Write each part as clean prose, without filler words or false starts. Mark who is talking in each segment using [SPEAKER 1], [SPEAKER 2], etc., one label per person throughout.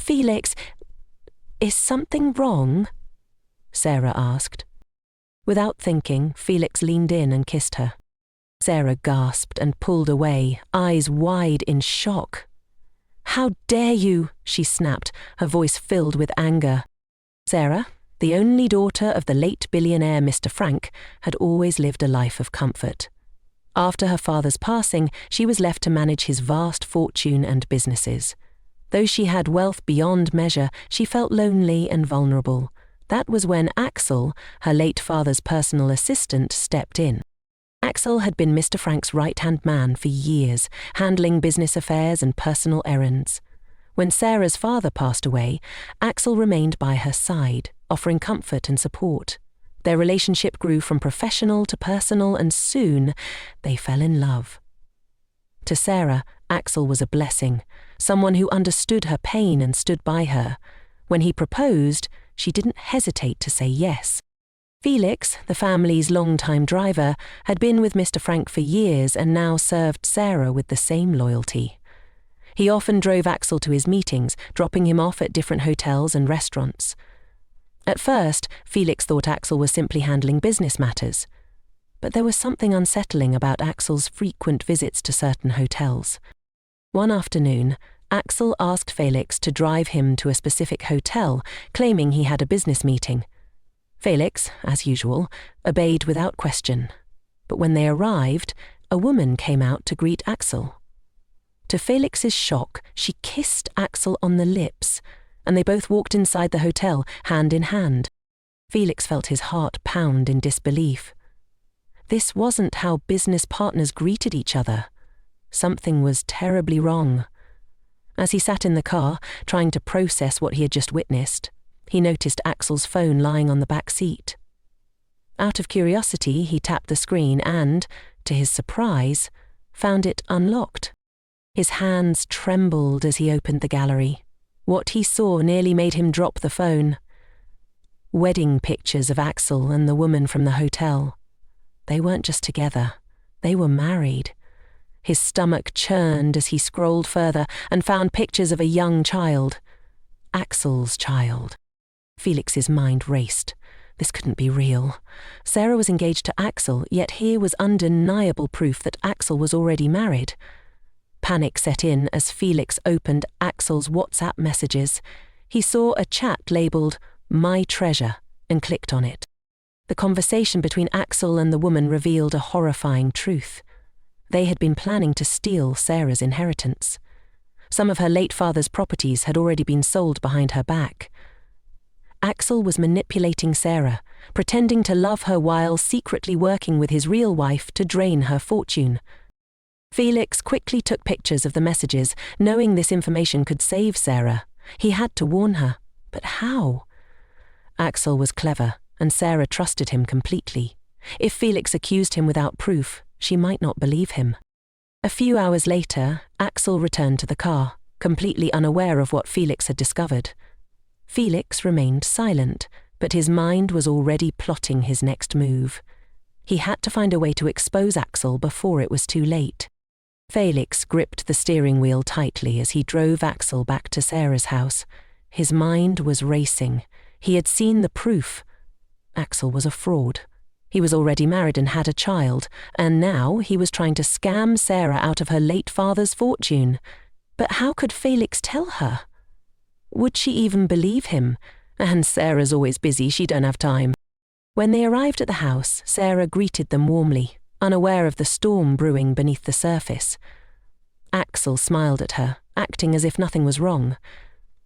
[SPEAKER 1] Felix, is something wrong? Sarah asked. Without thinking, Felix leaned in and kissed her. Sarah gasped and pulled away, eyes wide in shock. "How dare you?" she snapped, her voice filled with anger. Sarah, the only daughter of the late billionaire Mr. Frank, had always lived a life of comfort. After her father's passing, she was left to manage his vast fortune and businesses. Though she had wealth beyond measure, she felt lonely and vulnerable. That was when Axel, her late father's personal assistant, stepped in. Axel had been Mr. Frank's right-hand man for years, handling business affairs and personal errands. When Sarah's father passed away, Axel remained by her side, offering comfort and support. Their relationship grew from professional to personal, and soon they fell in love. To Sarah, Axel was a blessing, someone who understood her pain and stood by her. When he proposed, she didn't hesitate to say yes. Felix, the family's longtime driver, had been with Mr. Frank for years and now served Sarah with the same loyalty. He often drove Axel to his meetings, dropping him off at different hotels and restaurants. At first, Felix thought Axel was simply handling business matters. But there was something unsettling about Axel's frequent visits to certain hotels. One afternoon, Axel asked Felix to drive him to a specific hotel, claiming he had a business meeting. Felix, as usual, obeyed without question. But when they arrived, a woman came out to greet Axel. To Felix's shock, she kissed Axel on the lips, and they both walked inside the hotel, hand in hand. Felix felt his heart pound in disbelief. This wasn't how business partners greeted each other. Something was terribly wrong. As he sat in the car, trying to process what he had just witnessed, he noticed Axel's phone lying on the back seat. Out of curiosity, he tapped the screen and, to his surprise, found it unlocked. His hands trembled as he opened the gallery. What he saw nearly made him drop the phone. Wedding pictures of Axel and the woman from the hotel. They weren't just together, they were married. His stomach churned as he scrolled further and found pictures of a young child. Axel's child. Felix's mind raced. This couldn't be real. Sarah was engaged to Axel, yet here was undeniable proof that Axel was already married. Panic set in as Felix opened Axel's WhatsApp messages. He saw a chat labelled "My Treasure" and clicked on it. The conversation between Axel and the woman revealed a horrifying truth. They had been planning to steal Sarah's inheritance. Some of her late father's properties had already been sold behind her back. Axel was manipulating Sarah, pretending to love her while secretly working with his real wife to drain her fortune. Felix quickly took pictures of the messages, knowing this information could save Sarah. He had to warn her. But how? Axel was clever, and Sarah trusted him completely. If Felix accused him without proof, she might not believe him. A few hours later, Axel returned to the car, completely unaware of what Felix had discovered. Felix remained silent, but his mind was already plotting his next move. He had to find a way to expose Axel before it was too late. Felix gripped the steering wheel tightly as he drove Axel back to Sarah's house. His mind was racing. He had seen the proof. Axel was a fraud. He was already married and had a child, and now he was trying to scam Sarah out of her late father's fortune. But how could Felix tell her? Would she even believe him? And Sarah's always busy, she don't have time. When they arrived at the house, Sarah greeted them warmly, unaware of the storm brewing beneath the surface. Axel smiled at her, acting as if nothing was wrong.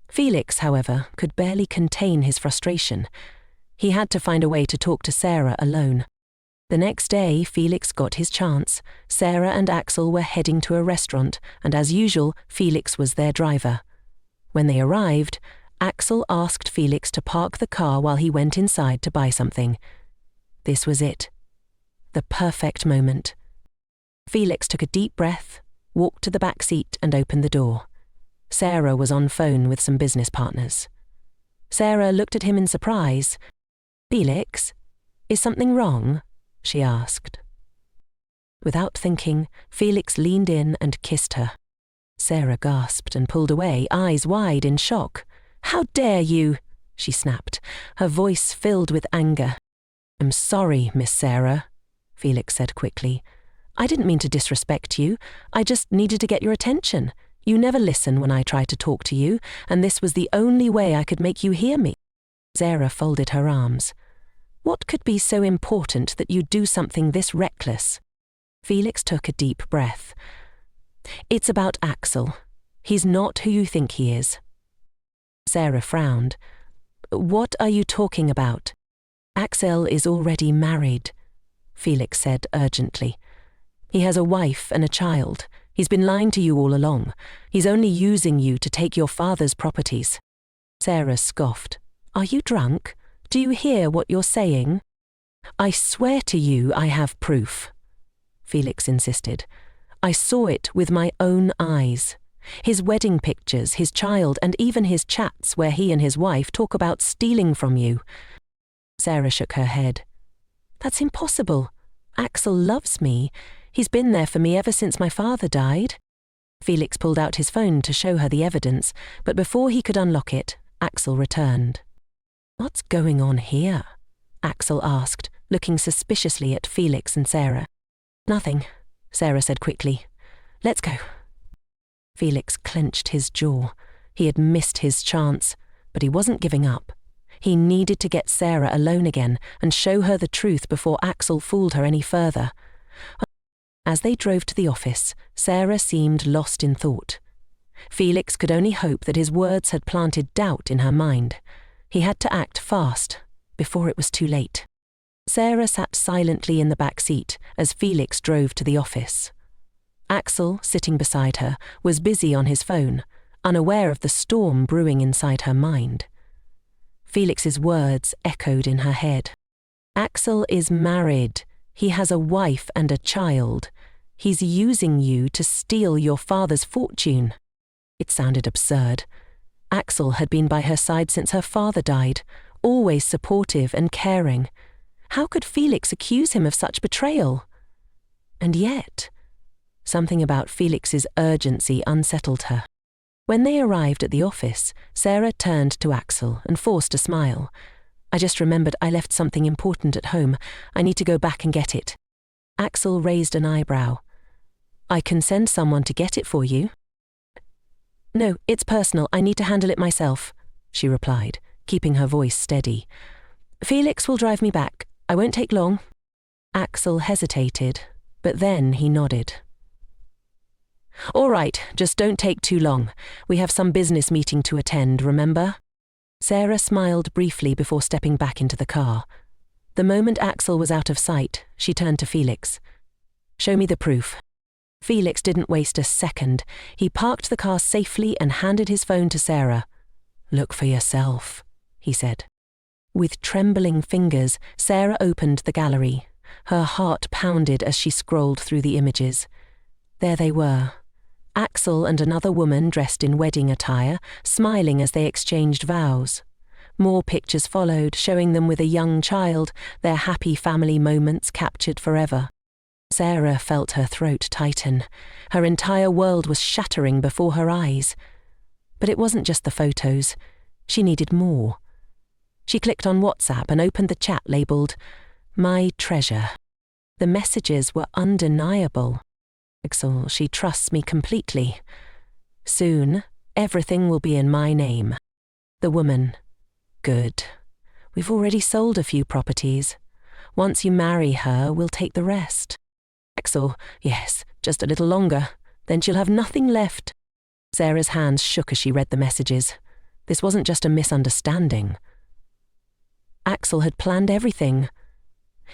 [SPEAKER 1] Felix, however, could barely contain his frustration. He had to find a way to talk to Sarah alone. The next day, Felix got his chance. Sarah and Axel were heading to a restaurant, and as usual, Felix was their driver. When they arrived, Axel asked Felix to park the car while he went inside to buy something. This was it. The perfect moment. Felix took a deep breath, walked to the back seat and opened the door. Sarah was on phone with some business partners. Sarah looked at him in surprise. "Felix, is something wrong?" she asked. Without thinking, Felix leaned in and kissed her. Sarah gasped and pulled away, eyes wide in shock. How dare you? She snapped, her voice filled with anger. I'm sorry, Miss Sarah, Felix said quickly. I didn't mean to disrespect you. I just needed to get your attention. You never listen when I try to talk to you, and this was the only way I could make you hear me. Sarah folded her arms. What could be so important that you do something this reckless? Felix took a deep breath. It's about Axel. He's not who you think he is. Sarah frowned. What are you talking about? Axel is already married, Felix said urgently. He has a wife and a child. He's been lying to you all along. He's only using you to take your father's properties. Sarah scoffed. Are you drunk? Do you hear what you're saying? I swear to you I have proof, Felix insisted. I saw it with my own eyes. His wedding pictures, his child, and even his chats where he and his wife talk about stealing from you. Sarah shook her head. That's impossible. Axel loves me. He's been there for me ever since my father died. Felix pulled out his phone to show her the evidence, but before he could unlock it, Axel returned. What's going on here? Axel asked, looking suspiciously at Felix and Sarah. Nothing, Sarah said quickly. Let's go. Felix clenched his jaw. He had missed his chance, but he wasn't giving up. He needed to get Sarah alone again and show her the truth before Axel fooled her any further. As they drove to the office, Sarah seemed lost in thought. Felix could only hope that his words had planted doubt in her mind. He had to act fast, before it was too late. Sarah sat silently in the back seat as Felix drove to the office. Axel, sitting beside her, was busy on his phone, unaware of the storm brewing inside her mind. Felix's words echoed in her head. Axel is married. He has a wife and a child. He's using you to steal your father's fortune. It sounded absurd. Axel had been by her side since her father died, always supportive and caring. How could Felix accuse him of such betrayal? And yet, something about Felix's urgency unsettled her. When they arrived at the office, Sarah turned to Axel and forced a smile. I just remembered I left something important at home. I need to go back and get it. Axel raised an eyebrow. I can send someone to get it for you. No, it's personal. I need to handle it myself, she replied, keeping her voice steady. Felix will drive me back. I won't take long. Axel hesitated, but then he nodded. All right, just don't take too long. We have some business meeting to attend, remember? Sarah smiled briefly before stepping back into the car. The moment Axel was out of sight, she turned to Felix. Show me the proof. Felix didn't waste a second. He parked the car safely and handed his phone to Sarah. Look for yourself, he said. With trembling fingers, Sarah opened the gallery. Her heart pounded as she scrolled through the images. There they were. Axel and another woman dressed in wedding attire, smiling as they exchanged vows. More pictures followed, showing them with a young child, their happy family moments captured forever. Sarah felt her throat tighten. Her entire world was shattering before her eyes. But it wasn't just the photos. She needed more. She clicked on WhatsApp and opened the chat labelled, My Treasure. The messages were undeniable. Axel, she trusts me completely. Soon, everything will be in my name. The woman, good. We've already sold a few properties. Once you marry her, we'll take the rest. Axel, yes, just a little longer. Then she'll have nothing left. Sarah's hands shook as she read the messages. This wasn't just a misunderstanding. Axel had planned everything.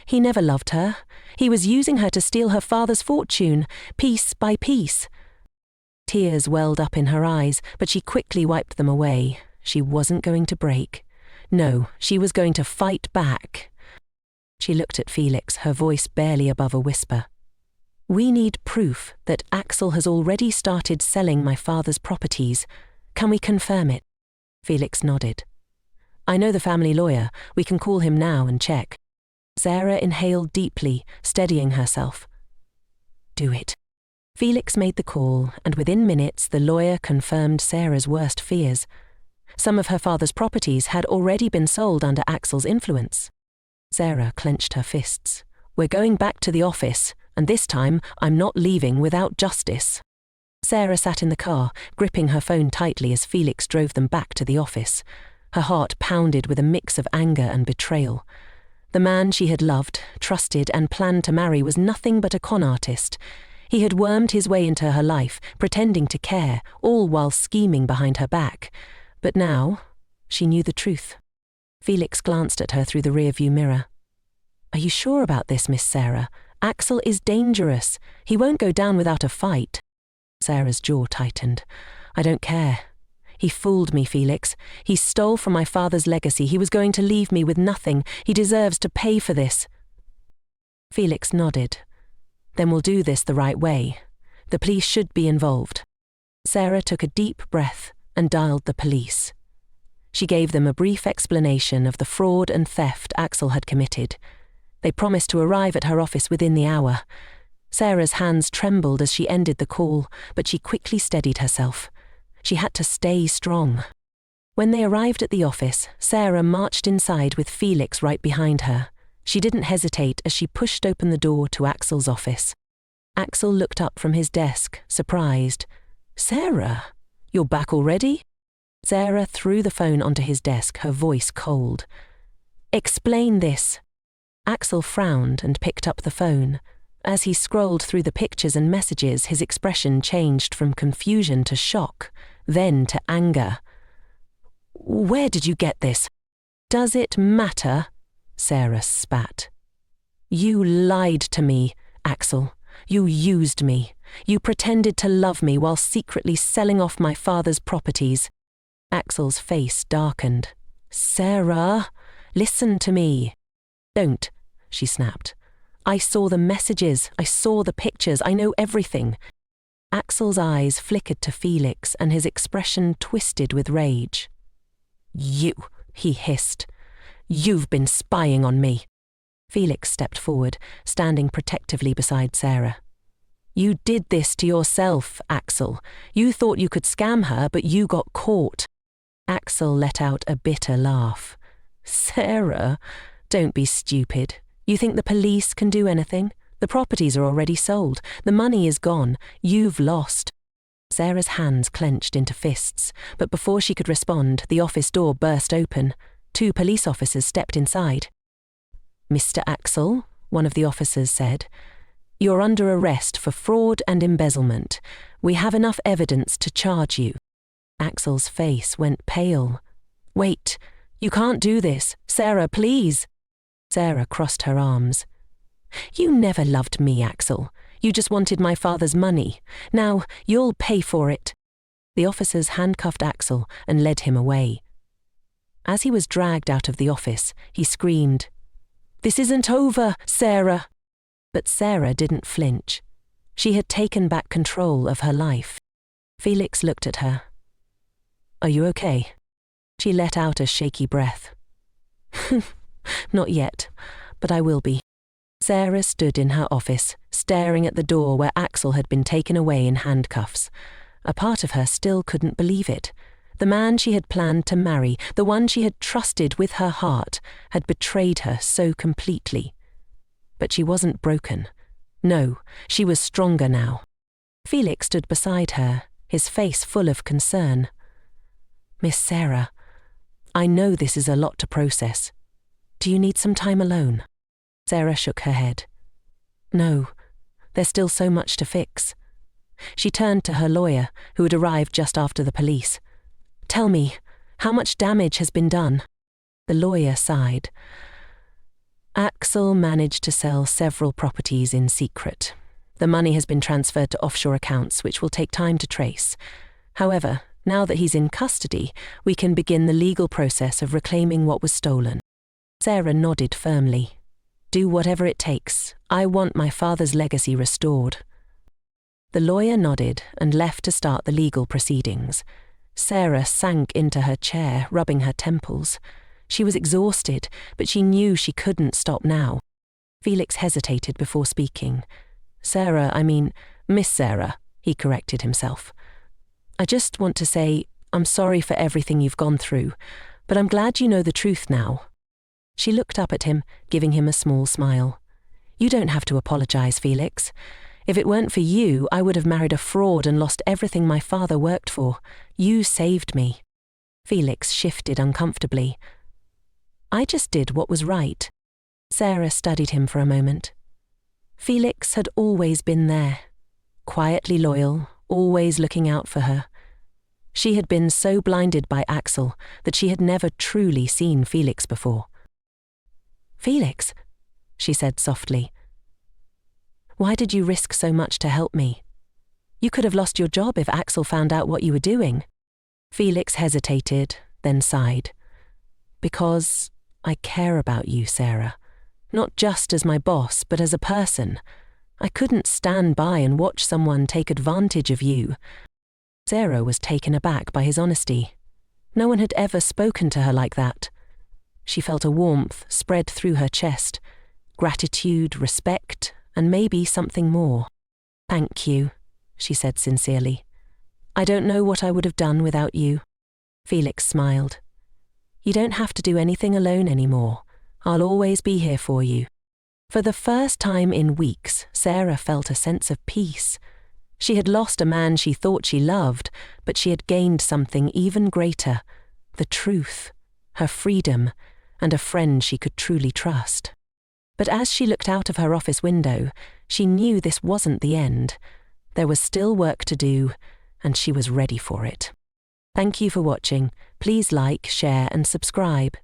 [SPEAKER 1] He never loved her. He was using her to steal her father's fortune, piece by piece. Tears welled up in her eyes, but she quickly wiped them away. She wasn't going to break. No, she was going to fight back. She looked at Felix, her voice barely above a whisper. We need proof that Axel has already started selling my father's properties. Can we confirm it? Felix nodded. I know the family lawyer. We can call him now and check. Sarah inhaled deeply, steadying herself. Do it. Felix made the call, and within minutes the lawyer confirmed Sarah's worst fears. Some of her father's properties had already been sold under Axel's influence. Sarah clenched her fists. "We're going back to the office, and this time I'm not leaving without justice." Sarah sat in the car, gripping her phone tightly as Felix drove them back to the office. Her heart pounded with a mix of anger and betrayal. The man she had loved, trusted, and planned to marry was nothing but a con artist. He had wormed his way into her life, pretending to care, all while scheming behind her back. But now, she knew the truth. Felix glanced at her through the rearview mirror. "Are you sure about this, Miss Sarah? Axel is dangerous. He won't go down without a fight." Sarah's jaw tightened. "I don't care. He fooled me, Felix. He stole from my father's legacy. He was going to leave me with nothing. He deserves to pay for this." Felix nodded. "Then we'll do this the right way. The police should be involved." Sarah took a deep breath and dialed the police. She gave them a brief explanation of the fraud and theft Axel had committed. They promised to arrive at her office within the hour. Sarah's hands trembled as she ended the call, but she quickly steadied herself. She had to stay strong. When they arrived at the office, Sarah marched inside with Felix right behind her. She didn't hesitate as she pushed open the door to Axel's office. Axel looked up from his desk, surprised. "Sarah, you're back already?" Sarah threw the phone onto his desk, her voice cold. "Explain this." Axel frowned and picked up the phone. As he scrolled through the pictures and messages, his expression changed from confusion to shock, then to anger. "Where did you get this?" "Does it matter?" Sarah spat. "You lied to me, Axel. You used me. You pretended to love me while secretly selling off my father's properties." Axel's face darkened. "Sarah, listen to me." "Don't," she snapped. "I saw the messages, I saw the pictures, I know everything." Axel's eyes flickered to Felix and his expression twisted with rage. "You," he hissed. "You've been spying on me." Felix stepped forward, standing protectively beside Sarah. "You did this to yourself, Axel. You thought you could scam her, but you got caught." Axel let out a bitter laugh. "Sarah, don't be stupid. You think the police can do anything? The properties are already sold. The money is gone. You've lost." Sarah's hands clenched into fists, but before she could respond, the office door burst open. 2 police officers stepped inside. "Mr. Axel," one of the officers said, "you're under arrest for fraud and embezzlement. We have enough evidence to charge you." Axel's face went pale. "Wait, you can't do this. Sarah, please." Sarah crossed her arms. "You never loved me, Axel. You just wanted my father's money. Now, you'll pay for it." The officers handcuffed Axel and led him away. As he was dragged out of the office, he screamed, "This isn't over, Sarah!" But Sarah didn't flinch. She had taken back control of her life. Felix looked at her. "Are you okay?" She let out a shaky breath. "Not yet, but I will be." Sarah stood in her office, staring at the door where Axel had been taken away in handcuffs. A part of her still couldn't believe it. The man she had planned to marry, the one she had trusted with her heart, had betrayed her so completely. But she wasn't broken. No, she was stronger now. Felix stood beside her, his face full of concern. "Miss Sarah, I know this is a lot to process. Do you need some time alone?" Sarah shook her head. "No, there's still so much to fix." She turned to her lawyer, who had arrived just after the police. "Tell me, how much damage has been done?" The lawyer sighed. "Axel managed to sell several properties in secret. The money has been transferred to offshore accounts, which will take time to trace. However, now that he's in custody, we can begin the legal process of reclaiming what was stolen." Sarah nodded firmly. "Do whatever it takes. I want my father's legacy restored." The lawyer nodded and left to start the legal proceedings. Sarah sank into her chair, rubbing her temples. She was exhausted, but she knew she couldn't stop now. Felix hesitated before speaking. "Sarah, I mean, Miss Sarah," he corrected himself. "I just want to say, I'm sorry for everything you've gone through, but I'm glad you know the truth now." She looked up at him, giving him a small smile. "You don't have to apologize, Felix. If it weren't for you, I would have married a fraud and lost everything my father worked for. You saved me." Felix shifted uncomfortably. "I just did what was right." Sarah studied him for a moment. Felix had always been there, quietly loyal, always looking out for her. She had been so blinded by Axel that she had never truly seen Felix before. "Felix," she said softly, "why did you risk so much to help me? You could have lost your job if Axel found out what you were doing." Felix hesitated, then sighed. "Because I care about you, Sarah. Not just as my boss, but as a person. I couldn't stand by and watch someone take advantage of you." Sarah was taken aback by his honesty. No one had ever spoken to her like that. She felt a warmth spread through her chest, gratitude, respect, and maybe something more. "Thank you," she said sincerely. "I don't know what I would have done without you." Felix smiled. "You don't have to do anything alone anymore. I'll always be here for you." For the first time in weeks, Sarah felt a sense of peace. She had lost a man she thought she loved, but she had gained something even greater: the truth, her freedom, and a friend she could truly trust. But as she looked out of her office window, she knew this wasn't the end. There was still work to do, and she was ready for it. Thank you for watching. Please like, share, and subscribe.